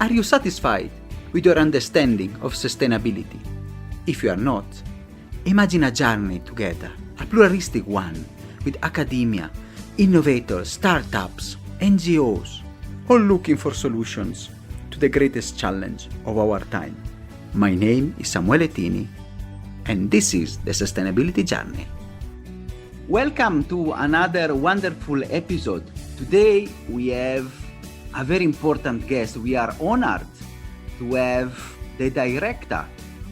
Are you satisfied with your understanding of sustainability? If you are not, imagine a journey together, a pluralistic one, with academia, innovators, startups, NGOs, all looking for solutions to the greatest challenge of our time. My name is Samuele Tini, and this is the Sustainability Journey. Welcome to another wonderful episode. Today we have a very important guest. We are honored to have the director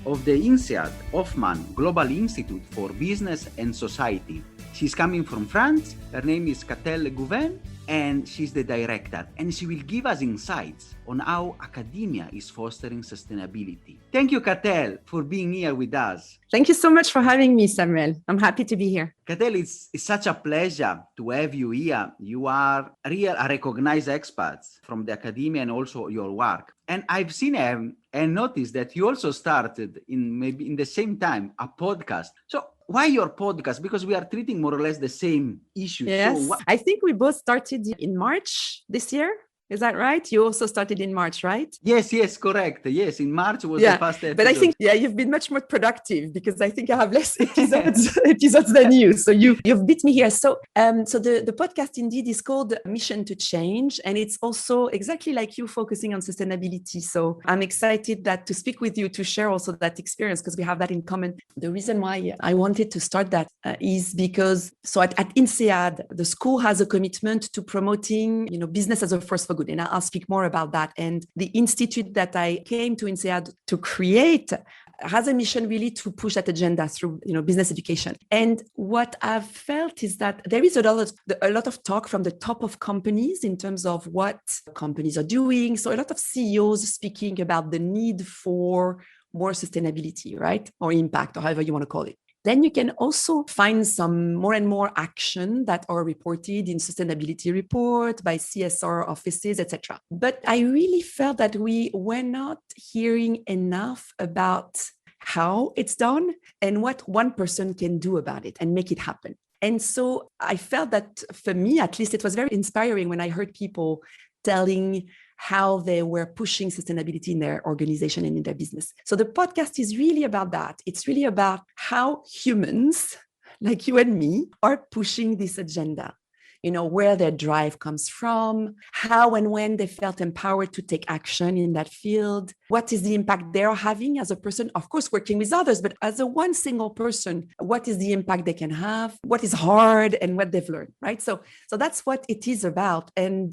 of the INSEAD Hoffmann Global Institute for Business and Society. She's coming from France. Her name is Katell Le Goulven, and she's the director. And she will give us insights on how academia is fostering sustainability. Thank you, Katell, for being here with us. Thank you so much for having me, Samuel. I'm happy to be here. Katell, it's such a pleasure to have you here. You are a recognized expert from the academia and also your work. And I've seen and noticed that you also started in the same time a podcast. So why your podcast? Because we are treating more or less the same issues. Yes, so I think we both started in March this year. Is that right? You also started in March, right? Yes, correct. Yes, in March was the first episode. But I think, you've been much more productive because I think I have less episodes than you. So you've beat me here. So the podcast indeed is called Mission to Change. And it's also exactly like you, focusing on sustainability. So I'm excited to speak with you to share also that experience because we have that in common. The reason why I wanted to start that is because at INSEAD, the school has a commitment to promoting, business as a force for good. And I'll speak more about that. And the institute that I came to INSEAD to create has a mission really to push that agenda through, business education. And what I've felt is that there is a lot of talk from the top of companies in terms of what companies are doing. So a lot of CEOs speaking about the need for more sustainability, right? Or impact, or however you want to call it. Then you can also find some more and more action that are reported in sustainability report by CSR offices, etc. But I really felt that we were not hearing enough about how it's done and what one person can do about it and make it happen. And so I felt that for me, at least, it was very inspiring when I heard people telling how they were pushing sustainability in their organization and in their business. So the podcast is really about that. It's really about how humans like you and me are pushing this agenda, where their drive comes from, how and when they felt empowered to take action in that field, what is the impact they're having as a person, of course, working with others, but as a one single person, what is the impact they can have, what is hard and what they've learned, right? So that's what it is about. And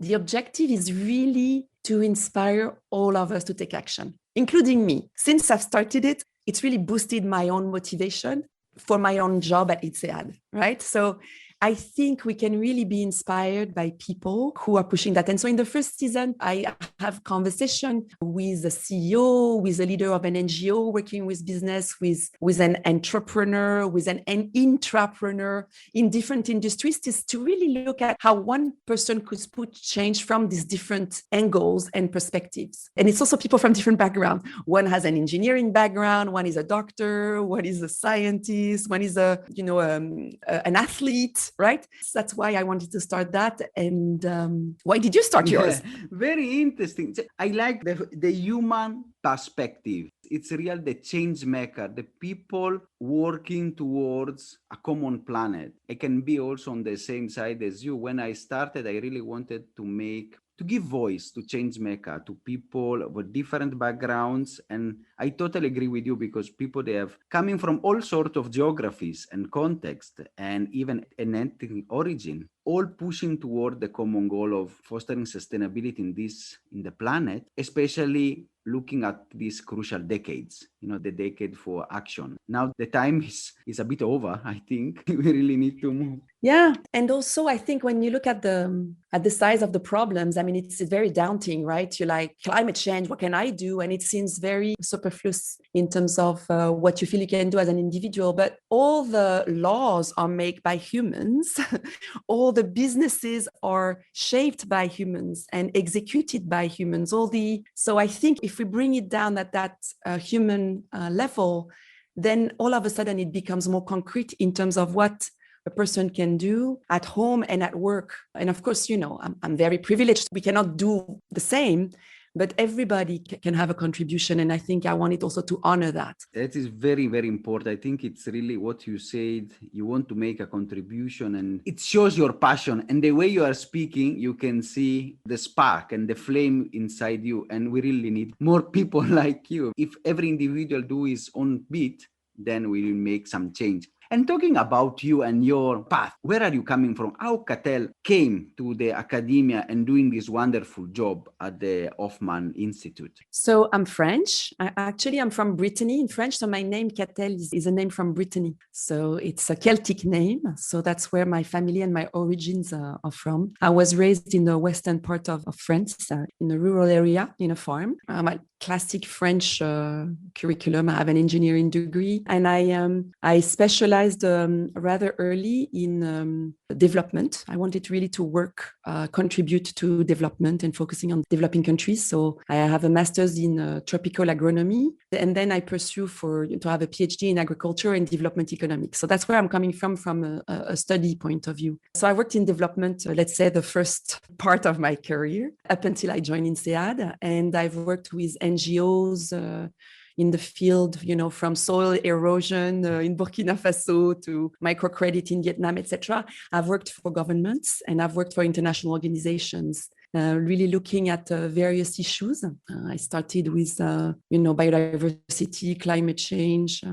the objective is really to inspire all of us to take action, including me. Since I've started it, it's really boosted my own motivation for my own job at INSEAD, right? So I think we can really be inspired by people who are pushing that. And so in the first season, I have conversation with a CEO, with a leader of an NGO working with business, with an entrepreneur, with an intrapreneur in different industries, to really look at how one person could put change from these different angles and perspectives. And it's also people from different backgrounds. One has an engineering background, one is a doctor, one is a scientist, one is an athlete. Right? So that's why I wanted to start that. And why did you start yours? Very interesting. I like the human perspective. It's real the change maker, the people working towards a common planet. I can be also on the same side as you. When I started, I really wanted to give voice to change maker, to people with different backgrounds. And I totally agree with you because people, they have coming from all sorts of geographies and context and even an ethnic origin, all pushing toward the common goal of fostering sustainability in the planet, especially looking at these crucial decades, the decade for action. Now the time is a bit over. I think we really need to move. Yeah. And also I think when you look at the size of the problems, I mean, it's very daunting, right? You're like, climate change, what can I do? And it seems very superfluous in terms of what you feel you can do as an individual. But all the laws are made by humans. All the businesses are shaped by humans and executed by humans. So I think if we bring it down at that human level, then all of a sudden it becomes more concrete in terms of what a person can do at home and at work. And of course, I'm very privileged. We cannot do the same, but everybody can have a contribution. And I think I wanted also to honor that. That is very, very important. I think it's really what you said. You want to make a contribution, and it shows your passion. And the way you are speaking, you can see the spark and the flame inside you. And we really need more people like you. If every individual do his own bit, then we will make some change. And talking about you and your path, where are you coming from? How Katell came to the academia and doing this wonderful job at the Hoffmann Institute? So I'm French. I'm from Brittany in French. So my name Katell is a name from Brittany. So it's a Celtic name. So that's where my family and my origins are from. I was raised in the western part of France, in a rural area, in a farm. I'm a classic French curriculum. I have an engineering degree, and I specialized rather early in development. I wanted really to work, contribute to development and focusing on developing countries. So I have a master's in tropical agronomy, and then I pursue to have a PhD in agriculture and development economics. So that's where I'm coming from a study point of view. So I worked in development, let's say the first part of my career up until I joined INSEAD, and I've worked with NGOs in the field, from soil erosion in Burkina Faso to microcredit in Vietnam, etc. I've worked for governments and I've worked for international organizations, really looking at various issues. I started with, biodiversity, climate change.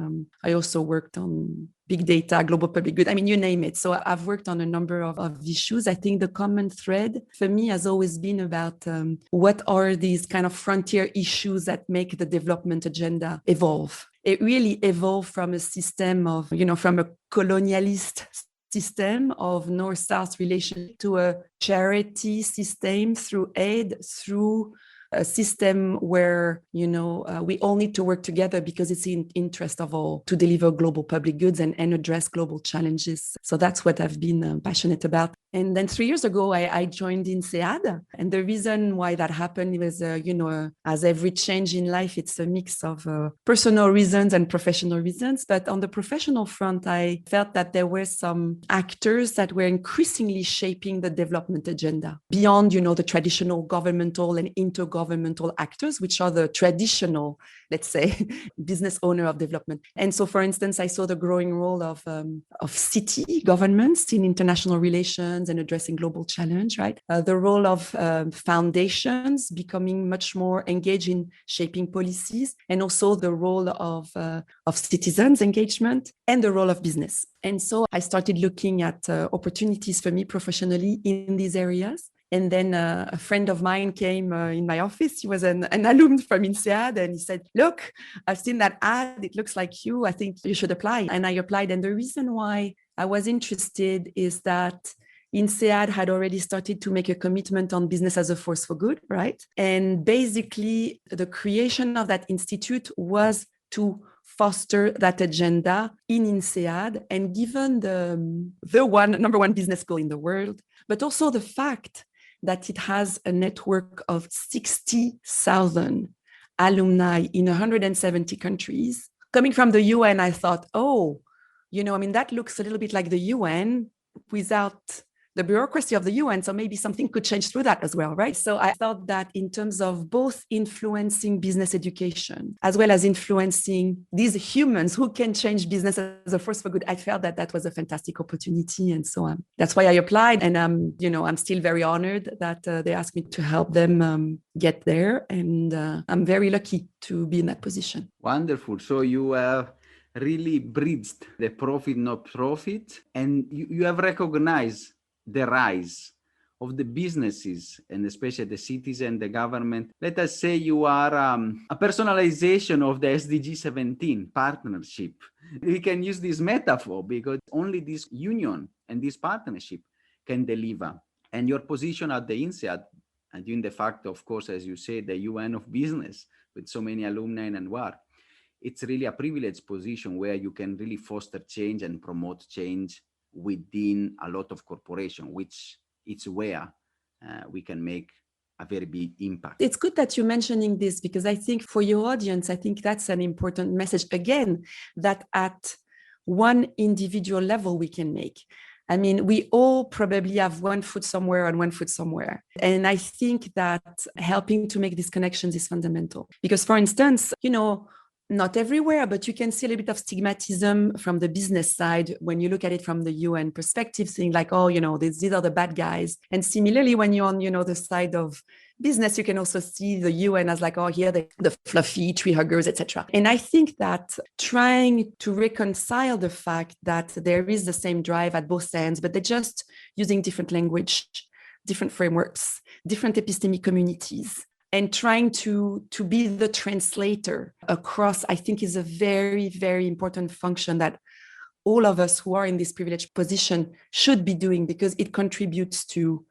I also worked on big data, global public good. I mean, you name it. So I've worked on a number of issues. I think the common thread for me has always been about what are these kind of frontier issues that make the development agenda evolve. It really evolved from a system of, from a colonialist system of North-South relationship to a charity system through aid, through a system where, we all need to work together because it's in interest of all to deliver global public goods and address global challenges. So that's what I've been passionate about. And then 3 years ago, I joined INSEAD. And the reason why that happened was, as every change in life, it's a mix of personal reasons and professional reasons. But on the professional front, I felt that there were some actors that were increasingly shaping the development agenda beyond, the traditional governmental and intergovernmental actors, which are the traditional, let's say, business owner of development. And so, for instance, I saw the growing role of city governments in international relations and addressing global challenge, right? The role of foundations becoming much more engaged in shaping policies, and also the role of citizens engagement and the role of business. And so I started looking at opportunities for me professionally in these areas. And then a friend of mine came in my office. He was an alum from INSEAD, and he said, "Look, I've seen that ad. It looks like you. I think you should apply." And I applied. And the reason why I was interested is that INSEAD had already started to make a commitment on business as a force for good, right? And basically, the creation of that institute was to foster that agenda in INSEAD. And given the number one business school in the world, but also the fact that it has a network of 60,000 alumni in 170 countries. Coming from the UN, I thought, that looks a little bit like the UN without the bureaucracy of the UN. So maybe something could change through that as well, right? So I thought that in terms of both influencing business education, as well as influencing these humans who can change business as a force for good, I felt that was a fantastic opportunity. And so that's why I applied. And I'm still very honored that they asked me to help them get there. And I'm very lucky to be in that position. Wonderful. So you have really bridged the profit, not profit, and you have recognized the rise of the businesses and especially the cities and the government. Let us say you are a personalization of the SDG 17 partnership. We can use this metaphor because only this union and this partnership can deliver. And your position at the INSEAD, and in the fact, of course, as you say, the UN of business with so many alumni and work, it's really a privileged position where you can really foster change and promote change within a lot of corporation, which it's where we can make a very big impact. It's good that you're mentioning this, because I think for your audience, I think that's an important message, again, that at one individual level we can make. I mean, we all probably have one foot somewhere and one foot somewhere. And I think that helping to make these connections is fundamental. Because, for instance, not everywhere, but you can see a little bit of stigmatism from the business side when you look at it from the UN perspective, saying like, oh, these are the bad guys. And similarly, when you're on, the side of business, you can also see the UN as like, oh, here the fluffy tree huggers, etc. And I think that trying to reconcile the fact that there is the same drive at both ends, but they're just using different language, different frameworks, different epistemic communities, and trying to be the translator across, I think, is a very, very important function that all of us who are in this privileged position should be doing, because it contributes to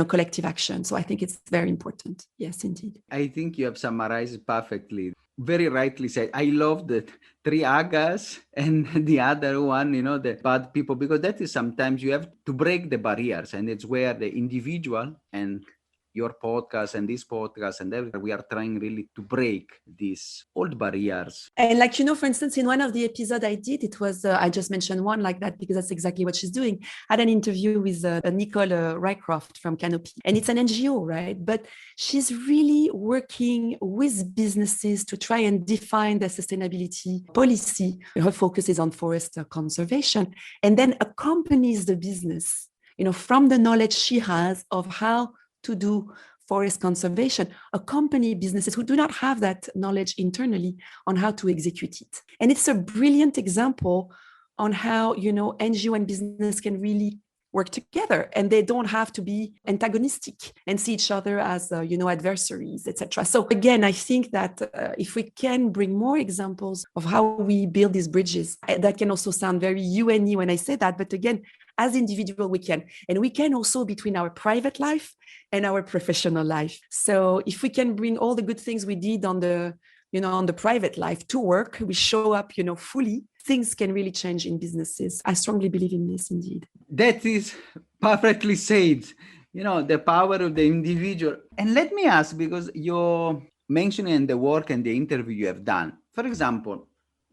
collective action. So I think it's very important. Yes, indeed. I think you have summarized it perfectly. Very rightly said. I love the three agas and the other one, the bad people, because that is sometimes you have to break the barriers, and it's where the individual and your podcast and this podcast and everything, we are trying really to break these old barriers. And like, for instance, in one of the episodes I did, it was, I just mentioned one like that because that's exactly what she's doing. I had an interview with Nicole Rycroft from Canopy, and it's an NGO, right? But she's really working with businesses to try and define their sustainability policy. Her focus is on forest conservation, and then accompanies the business, from the knowledge she has of how to do forest conservation, accompany businesses who do not have that knowledge internally on how to execute it. And it's a brilliant example on how, NGO and business can really work together, and they don't have to be antagonistic and see each other as, adversaries, etc. So again, I think that if we can bring more examples of how we build these bridges, that can also sound very UN-y when I say that, but again, as individual, we can. And we can also between our private life and our professional life. So if we can bring all the good things we did on the private life to work, we show up, fully, things can really change in businesses. I strongly believe in this, indeed. That is perfectly said. The power of the individual. And let me ask, because you're mentioning the work and the interview you have done. For example,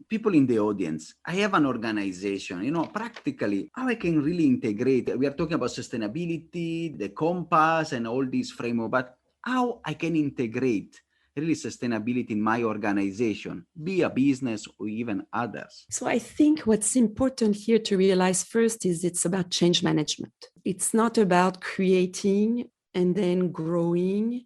people in the audience, I have an organization, practically how I can really integrate. We are talking about sustainability, the compass and all these framework, but how I can integrate really sustainability in my organization, be a business or even others. So I think what's important here to realize first is it's about change management. It's not about creating and then growing,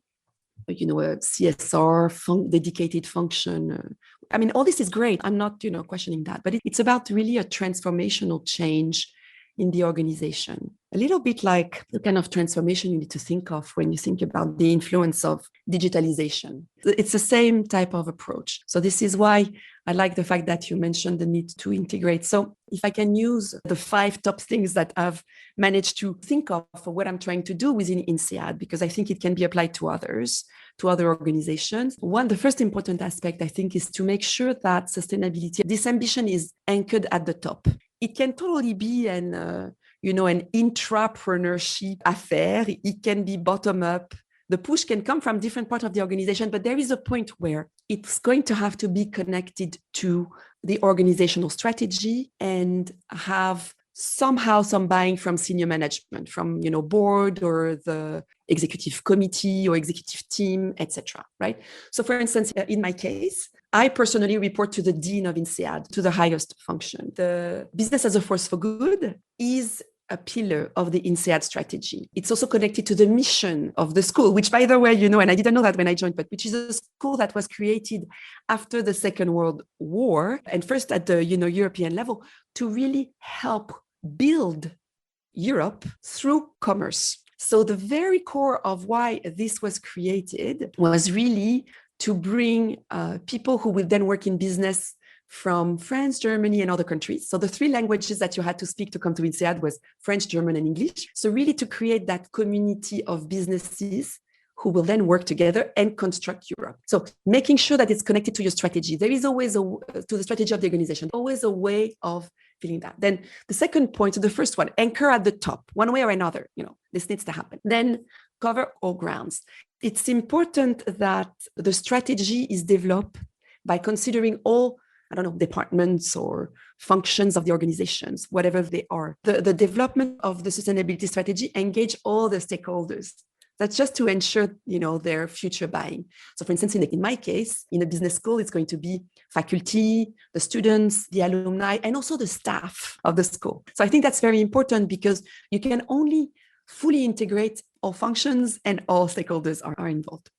a CSR dedicated function. I mean, all this is great. I'm not, questioning that, but it's about really a transformational change in the organization. A little bit like the kind of transformation you need to think of when you think about the influence of digitalization. It's the same type of approach. So this is why I like the fact that you mentioned the need to integrate. So if I can use the 5 top things that I've managed to think of for what I'm trying to do within INSEAD, because I think it can be applied to others, to other organizations. One, the first important aspect, I think, is to make sure that sustainability, this ambition is anchored at the top. It can totally be an intrapreneurship affair. It can be bottom up. The push can come from different parts of the organization, but there is a point where it's going to have to be connected to the organizational strategy and have somehow some buy-in from senior management, from board or the executive committee or executive team, etc. Right? So, for instance, in my case, I personally report to the dean of INSEAD, to the highest function. The business as a force for good is a pillar of the INSEAD strategy. It's also connected to the mission of the school, which, by the way, and I didn't know that when I joined, but which is a school that was created after the Second World War, and first at the European level, to really help build Europe through commerce. So the very core of why this was created was really to bring people who will then work in business from France, Germany, and other countries. So the 3 languages that you had to speak to come to INSEAD was French, German, and English. So really to create that community of businesses who will then work together and construct Europe. So making sure that it's connected to your strategy. There is always to the strategy of the organization, always a way of feeling that. Then the second point, so the first one, anchor at the top, one way or another, this needs to happen. Then cover all grounds. It's important that the strategy is developed by considering all I don't know, departments or functions of the organizations, whatever they are. The development of the sustainability strategy engage all the stakeholders. That's just to ensure, their future buying. So for instance, in my case, in a business school, it's going to be faculty, the students, the alumni, and also the staff of the school. So I think that's very important because you can only fully integrate all functions and all stakeholders are involved.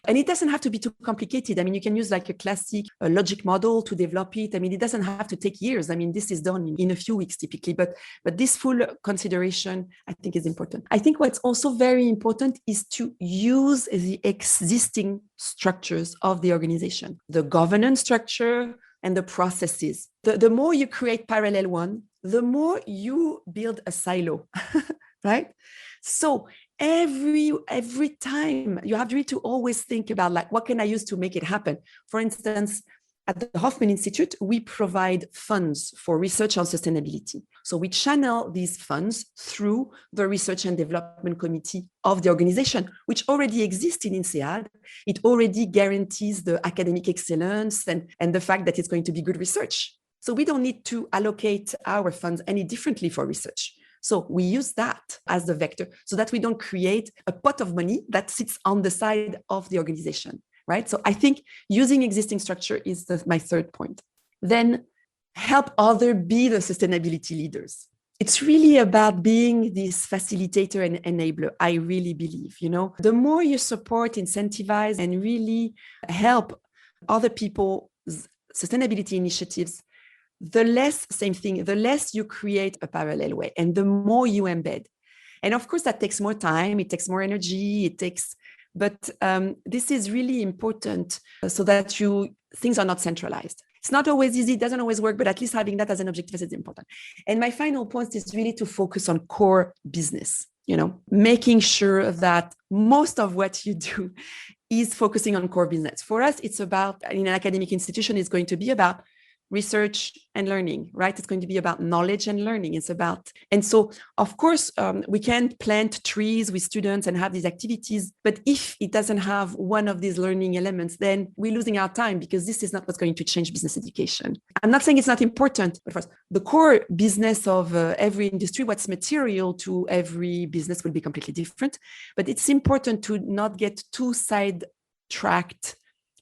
And it doesn't have to be too complicated. I mean, you can use like a classic logic model to develop it. I mean, it doesn't have to take years. I mean, this is done in a few weeks typically, but this full consideration, I think, is important. I think what's also very important is to use the existing structures of the organization, the governance structure and the processes. The more you create parallel one, the more you build a silo, right? So every time you have to always think about like, what can I use to make it happen? For instance, at the Hoffmann Institute, we provide funds for research on sustainability. So we channel these funds through the research and development committee of the organization, which already exists in INSEAD. It already guarantees the academic excellence and the fact that it's going to be good research. So we don't need to allocate our funds any differently for research. So we use that as the vector so that we don't create a pot of money that sits on the side of the organization, right? So I think using existing structure is my third point. Then help others be the sustainability leaders. It's really about being this facilitator and enabler, I really believe, The more you support, incentivize, and really help other people's sustainability initiatives, the less you create a parallel way and the more you embed. And of course, that takes more time, it takes more energy, but this is really important so that things are not centralized. It's not always easy, it doesn't always work, but at least having that as an objective is important. And my final point is really to focus on core business, making sure that most of what you do is focusing on core business. For us, it's about, in an academic institution, it's going to be about research and learning, right? It's going to be about knowledge and learning. And so, of course, we can plant trees with students and have these activities, but if it doesn't have one of these learning elements, then we're losing our time because this is not what's going to change business education. I'm not saying it's not important, but first, the core business of every industry, what's material to every business will be completely different, but it's important to not get too sidetracked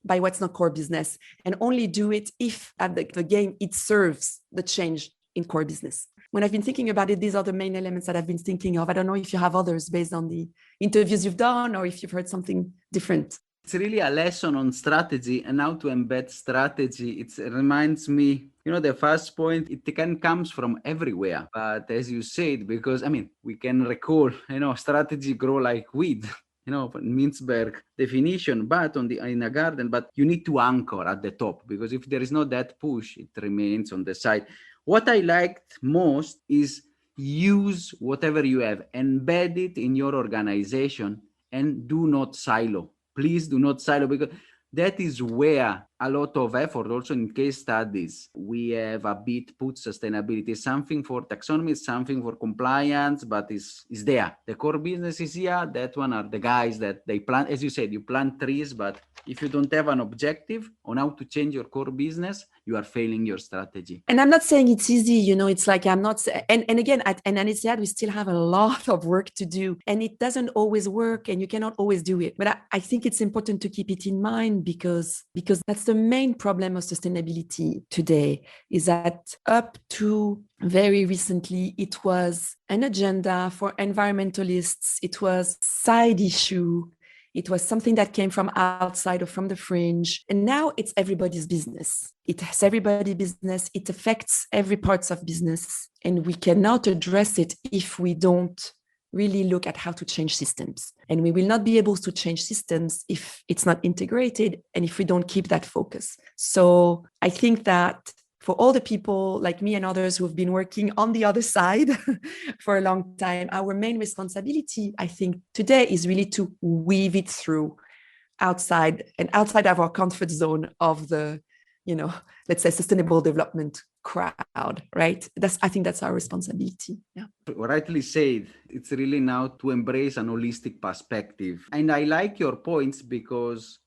by what's not core business and only do it if at the game it serves the change in core business. When I've been thinking about it, these are the main elements that I've been thinking of. I don't know if you have others based on the interviews you've done or if you've heard something different. It's really a lesson on strategy and how to embed strategy. It reminds me, the first point, it comes from everywhere. But as you said, because, we can recall, strategy grow like weed. Mintzberg definition, but in a garden, but you need to anchor at the top because if there is not that push, it remains on the side. What I liked most is use whatever you have, embed it in your organization and do not silo. Please do not silo because that is where a lot of effort, also in case studies, we have a bit put sustainability, something for taxonomy, something for compliance, but is there. The core business is here. That one are the guys that they plant. As you said, you plant trees, but if you don't have an objective on how to change your core business, you are failing your strategy. And I'm not saying it's easy, it's like I'm not, and again, at INSEAD, we still have a lot of work to do and it doesn't always work and you cannot always do it. But I think it's important to keep it in mind because that's the main problem of sustainability today is that up to very recently, it was an agenda for environmentalists. It was side issue. It was something that came from outside or from the fringe. And now it's everybody's business. It has everybody's business. It affects every parts of business. And we cannot address it if we don't really look at how to change systems. And we will not be able to change systems if it's not integrated and if we don't keep that focus. So I think that for all the people like me and others who have been working on the other side for a long time, our main responsibility, I think, today is really to weave it through outside of our comfort zone of the, let's say, sustainable development crowd, right? I think that's our responsibility. Yeah. Rightly said, it's really now to embrace an holistic perspective. And I like your points because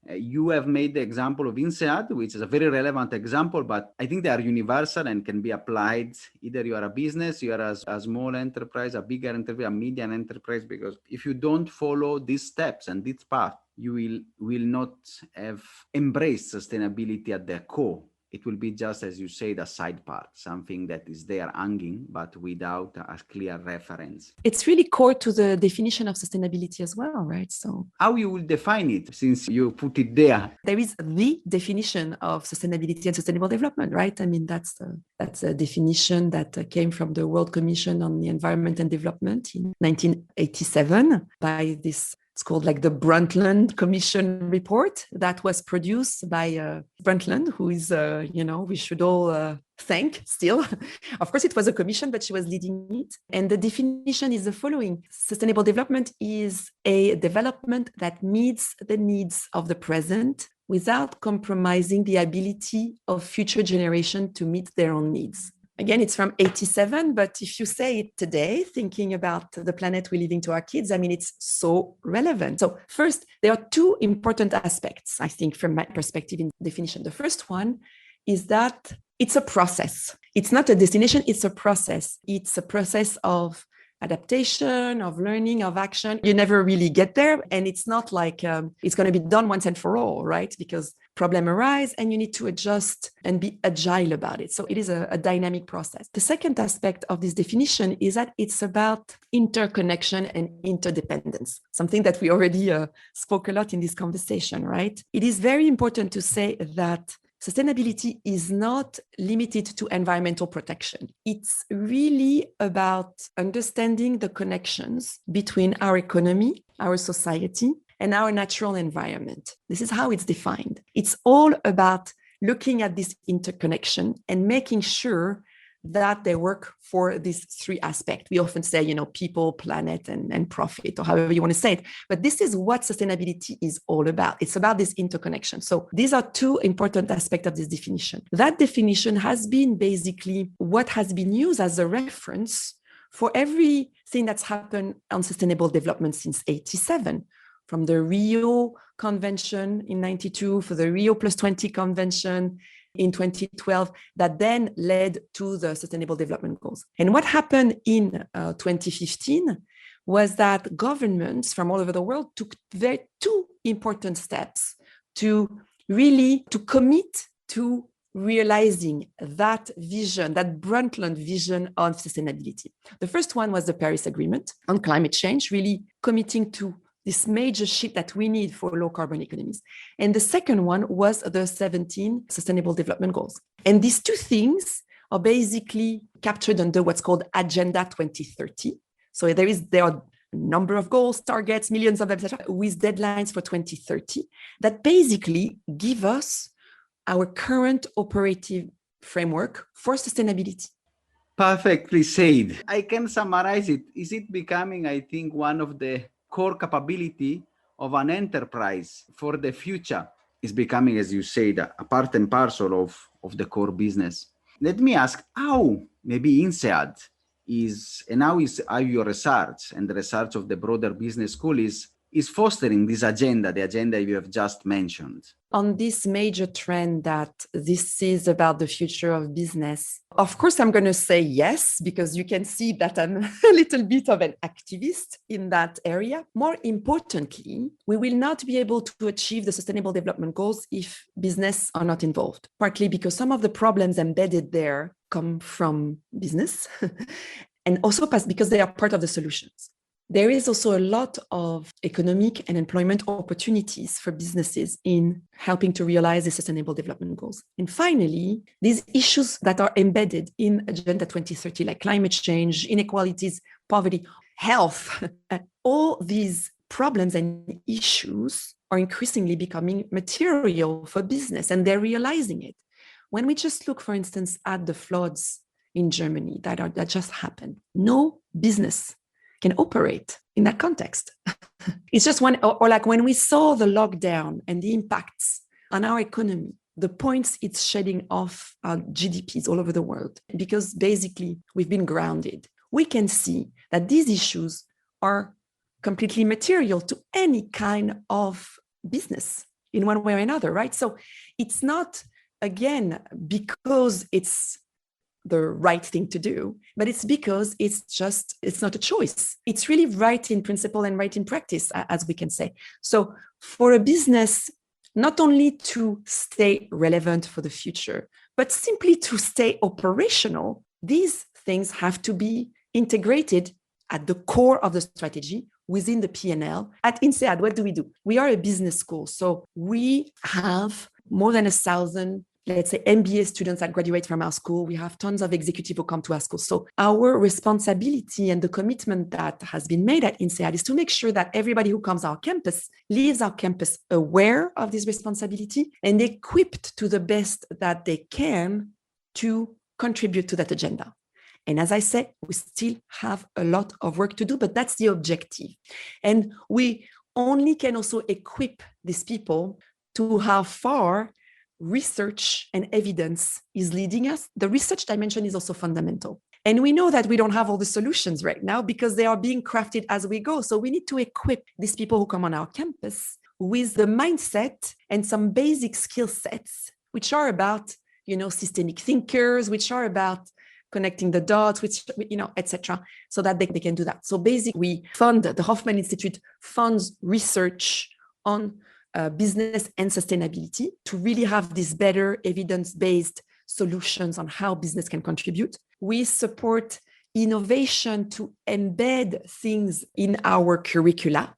You have made the example of INSEAD, which is a very relevant example, but I think they are universal and can be applied either you are a business, you are a small enterprise, a bigger enterprise, a medium enterprise, because if you don't follow these steps and this path, you will not have embraced sustainability at their core. It will be just, as you said, a side part, something that is there hanging, but without a clear reference. It's really core to the definition of sustainability as well, right? So how you will define it, since you put it there? There is the definition of sustainability and sustainable development, right? I mean, that's a definition that came from the World Commission on the Environment and Development in 1987 by this. It's called like the Brundtland Commission report that was produced by Brundtland, who is, we should all thank still. Of course, it was a commission, but she was leading it. And the definition is the following. Sustainable development is a development that meets the needs of the present without compromising the ability of future generations to meet their own needs. Again, it's from 87, but if you say it today, thinking about the planet we're leaving to our kids, I mean, it's so relevant. So first, there are two important aspects, I think, from my perspective in definition. The first one is that it's a process. It's not a destination, it's a process. It's a process of adaptation, of learning, of action. You never really get there. And it's not like it's going to be done once and for all, right? Because problems arise and you need to adjust and be agile about it. So it is a dynamic process. The second aspect of this definition is that it's about interconnection and interdependence, something that we already spoke a lot in this conversation, right? It is very important to say that sustainability is not limited to environmental protection. It's really about understanding the connections between our economy, our society, and our natural environment. This is how it's defined. It's all about looking at this interconnection and making sure that they work for these three aspects. We often say, people, planet, and profit, or however you want to say it. But this is what sustainability is all about. It's about this interconnection. So these are two important aspects of this definition. That definition has been basically what has been used as a reference for everything that's happened on sustainable development since 87, from the Rio Convention in 92, for the Rio +20 Convention in 2012, that then led to the Sustainable Development Goals. And what happened in 2015 was that governments from all over the world took two important steps to commit to realizing that vision, that Brundtland vision on sustainability. The first one was the Paris Agreement on climate change, really committing to this major shift that we need for low carbon economies. And the second one was the 17 Sustainable Development Goals. And these two things are basically captured under what's called Agenda 2030. So there are a number of goals, targets, millions of them, etc., with deadlines for 2030 that basically give us our current operative framework for sustainability. Perfectly said. I can summarize it. Is it becoming, I think, one of the core capability of an enterprise for the future? Is becoming, as you said, a part and parcel of the core business. Let me ask how maybe INSEAD is, and how your research and the research of the broader business school is fostering this agenda, the agenda you have just mentioned? On this major trend that this is about the future of business, of course, I'm going to say yes, because you can see that I'm a little bit of an activist in that area. More importantly, we will not be able to achieve the Sustainable Development Goals if business are not involved, partly because some of the problems embedded there come from business, and also because they are part of the solutions. There is also a lot of economic and employment opportunities for businesses in helping to realize the Sustainable Development Goals. And finally, these issues that are embedded in Agenda 2030, like climate change, inequalities, poverty, health, all these problems and issues are increasingly becoming material for business, and they're realizing it. When we just look, for instance, at the floods in Germany that just happened, no business can operate in that context. It's just one, or like when we saw the lockdown and the impacts on our economy, the points it's shedding off our GDPs all over the world, because basically we've been grounded. We can see that these issues are completely material to any kind of business. in one way or another, right? So it's not, again, because it's the right thing to do, but it's because it's not a choice. It's really right in principle and right in practice, as we can say. So for a business, not only to stay relevant for the future, but simply to stay operational, these things have to be integrated at the core of the strategy within the P&L. At INSEAD, what do? We are a business school. So we have more than 1,000, let's say, MBA students that graduate from our school. We have tons of executives who come to our school. So our responsibility and the commitment that has been made at INSEAD is to make sure that everybody who comes our campus leaves our campus aware of this responsibility and equipped to the best that they can to contribute to that agenda. And as I said, we still have a lot of work to do, but that's the objective. And we only can also equip these people to how far research and evidence is leading us. The research dimension is also fundamental. And we know that we don't have all the solutions right now because they are being crafted as we go. So we need to equip these people who come on our campus with the mindset and some basic skill sets, which are about, systemic thinkers, which are about connecting the dots, which, etc., so that they can do that. So basically, the Hoffmann Institute funds research on business and sustainability to really have these better evidence-based solutions on how business can contribute. We support innovation to embed things in our curricula.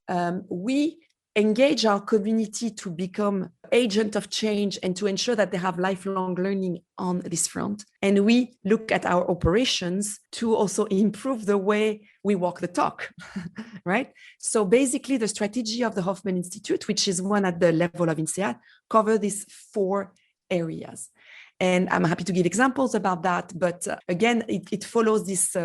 We engage our community to become agent of change and to ensure that they have lifelong learning on this front. And we look at our operations to also improve the way we walk the talk, right? So basically the strategy of the Hoffmann Institute, which is one at the level of INSEAD, cover these 4 areas. And I'm happy to give examples about that. But again, it follows this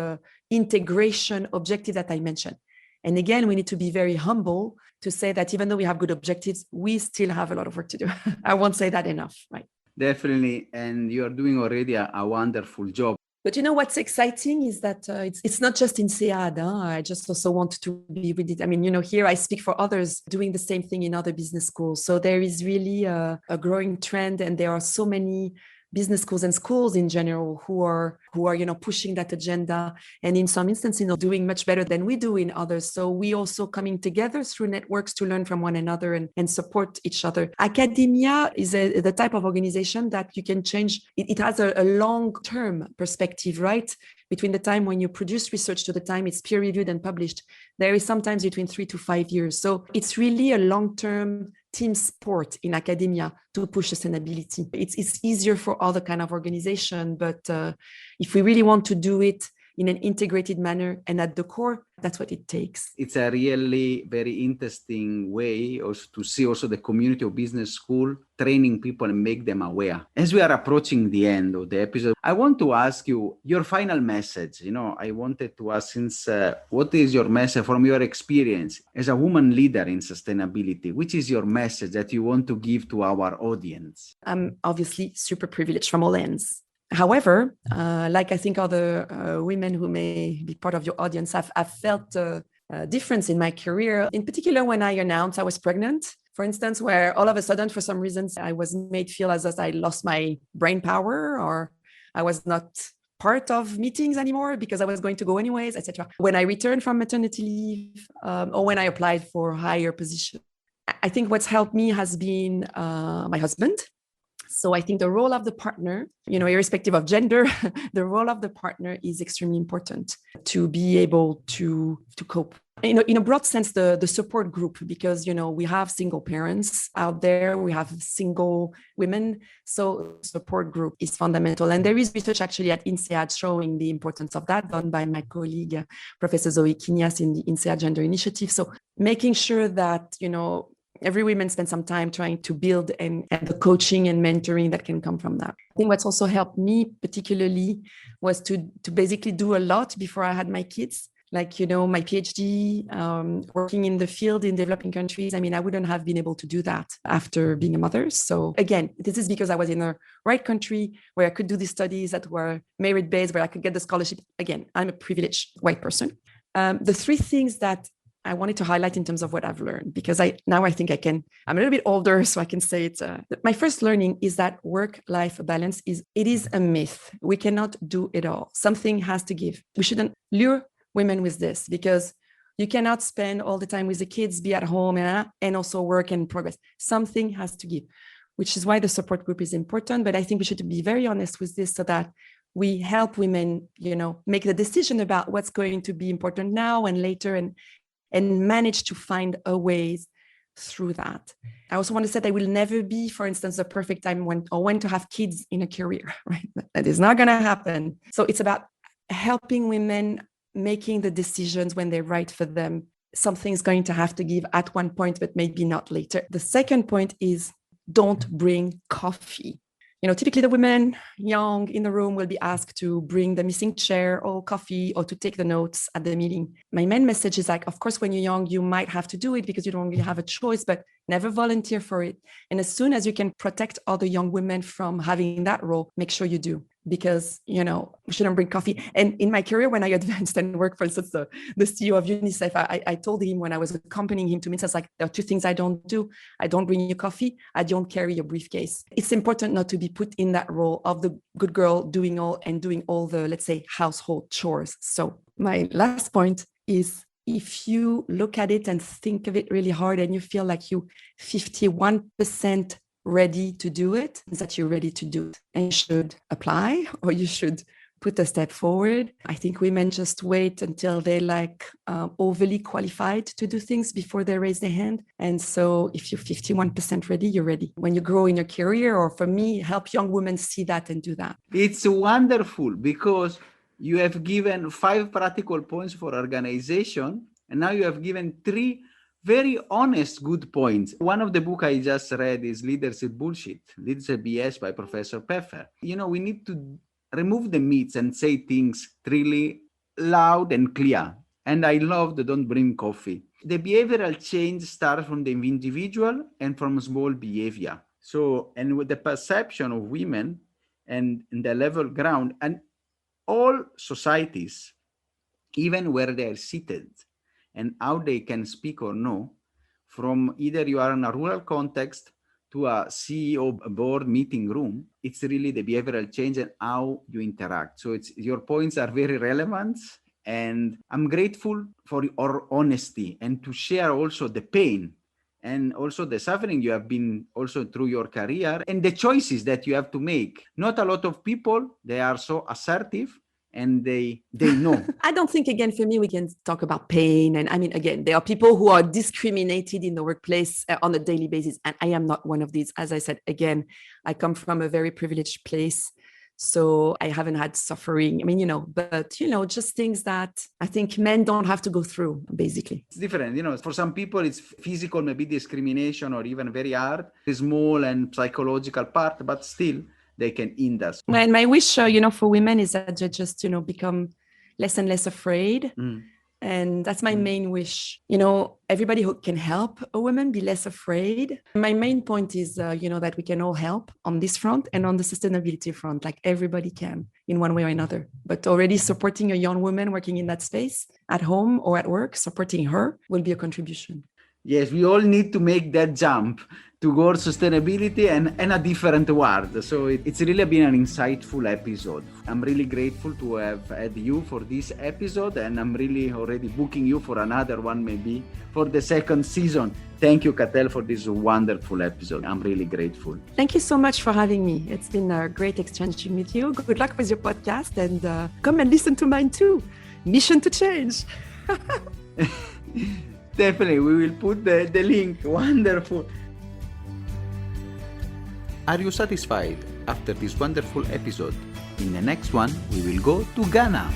integration objective that I mentioned. And again, we need to be very humble to say that even though we have good objectives, we still have a lot of work to do. I won't say that enough, right? Definitely. And you are doing already a wonderful job. But what's exciting is that it's not just INSEAD. I just also want to be with it. I mean, here I speak for others doing the same thing in other business schools. So there is really a growing trend, and there are so many business schools and schools in general who are pushing that agenda, and in some instances doing much better than we do in others. So we also coming together through networks to learn from one another and support each other. Academia is the type of organization that you can change. It has a long-term perspective, right? Between the time when you produce research to the time it's peer-reviewed and published, there is sometimes between 3 to 5 years. So it's really a long-term team sport in academia to push sustainability. It's easier for other kind of organization, but if we really want to do it in an integrated manner and at the core, that's what it takes. It's a really very interesting way also to see also the community of business school training people and make them aware. As we are approaching the end of the episode, I want to ask you your final message. I wanted to ask, what is your message from your experience as a woman leader in sustainability? Which is your message that you want to give to our audience? I'm obviously super privileged from all ends. However, like I think other women who may be part of your audience, I've felt a difference in my career, in particular when I announced I was pregnant, for instance, where all of a sudden, for some reasons, I was made feel as if I lost my brain power or I was not part of meetings anymore because I was going to go anyways, etc. When I returned from maternity leave or when I applied for a higher position, I think what's helped me has been my husband. So I think the role of the partner, irrespective of gender, the role of the partner is extremely important to be able to cope. In a broad sense, the support group, because, we have single parents out there, we have single women. So support group is fundamental. And there is research actually at INSEAD showing the importance of that, done by my colleague, Professor Zoe Kinias in the INSEAD Gender Initiative. So making sure that, every woman spends some time trying to build and the coaching and mentoring that can come from that. I think what's also helped me particularly was to basically do a lot before I had my kids. Like, my PhD, working in the field in developing countries. I mean, I wouldn't have been able to do that after being a mother. So again, this is because I was in the right country where I could do these studies that were merit-based, where I could get the scholarship. Again, I'm a privileged white person. The 3 things that I wanted to highlight in terms of what I've learned, because I'm a little bit older, so I can say it. My first learning is that work-life balance is a myth. We cannot do it all. Something has to give. We shouldn't lure women with this, because you cannot spend all the time with the kids, be at home and also work and progress. Something has to give, which is why the support group is important. But I think we should be very honest with this, so that we help women, make the decision about what's going to be important now and later, and manage to find a ways through that. I also want to say there will never be, for instance, a perfect time when to have kids in a career, right? That is not going to happen. So it's about helping women making the decisions when they're right for them. Something's going to have to give at one point, but maybe not later. The second point is, don't bring coffee. Typically the women young in the room will be asked to bring the missing chair or coffee, or to take the notes at the meeting. My main message is of course, when you're young, you might have to do it because you don't really have a choice, but never volunteer for it. And as soon as you can protect other young women from having that role, make sure you do. Because, we shouldn't bring coffee. And in my career, when I advanced and worked, for instance, the CEO of UNICEF, I told him when I was accompanying him to meetings, there are two things I don't do. I don't bring you coffee. I don't carry your briefcase. It's important not to be put in that role of the good girl doing all the, let's say, household chores. So my last point is, if you look at it and think of it really hard and you feel like you 51% ready to do it, is that you're ready to do it, and you should apply, or you should put a step forward. I think women just wait until they're overly qualified to do things before they raise their hand. And so if you're 51% ready, you're ready. When you grow in your career, or for me, help young women see that and do that. It's wonderful, because you have given 5 practical points for organization, and now you have given 3 very honest, good points. One of the book I just read is Leadership Bullshit, Leadership BS by Professor Pfeffer. We need to remove the myths and say things really loud and clear. And I love the don't bring coffee. The behavioral change starts from the individual and from small behavior. So, and with the perception of women and the level ground, and all societies, even where they are seated, and how they can speak or no, from either you are in a rural context to a CEO board meeting room, it's really the behavioral change and how you interact. So your points are very relevant, and I'm grateful for your honesty and to share also the pain and also the suffering you have been also through your career and the choices that you have to make. Not a lot of people, they are so assertive, and they know. I don't think, again, for me, we can talk about pain. And again, there are people who are discriminated in the workplace on a daily basis. And I am not one of these. As I said, again, I come from a very privileged place. So I haven't had suffering. But just things that I think men don't have to go through, basically. It's different. For some people, it's physical, maybe discrimination, or even very hard, the small and psychological part, but still, they can hinder. And my wish, for women is that they just, become less and less afraid. And that's my main wish. Everybody who can help a woman be less afraid. My main point is, that we can all help on this front and on the sustainability front, like everybody can in one way or another. But already supporting a young woman working in that space at home or at work, supporting her will be a contribution. Yes, we all need to make that jump towards sustainability and a different world. So it's really been an insightful episode. I'm really grateful to have had you for this episode, and I'm really already booking you for another one, maybe for the second season. Thank you, Katell, for this wonderful episode. I'm really grateful. Thank you so much for having me. It's been a great exchanging with you. Good luck with your podcast, and come and listen to mine too. Mission to Change. Definitely, we will put the link. Wonderful. Are you satisfied after this wonderful episode? In the next one, we will go to Ghana.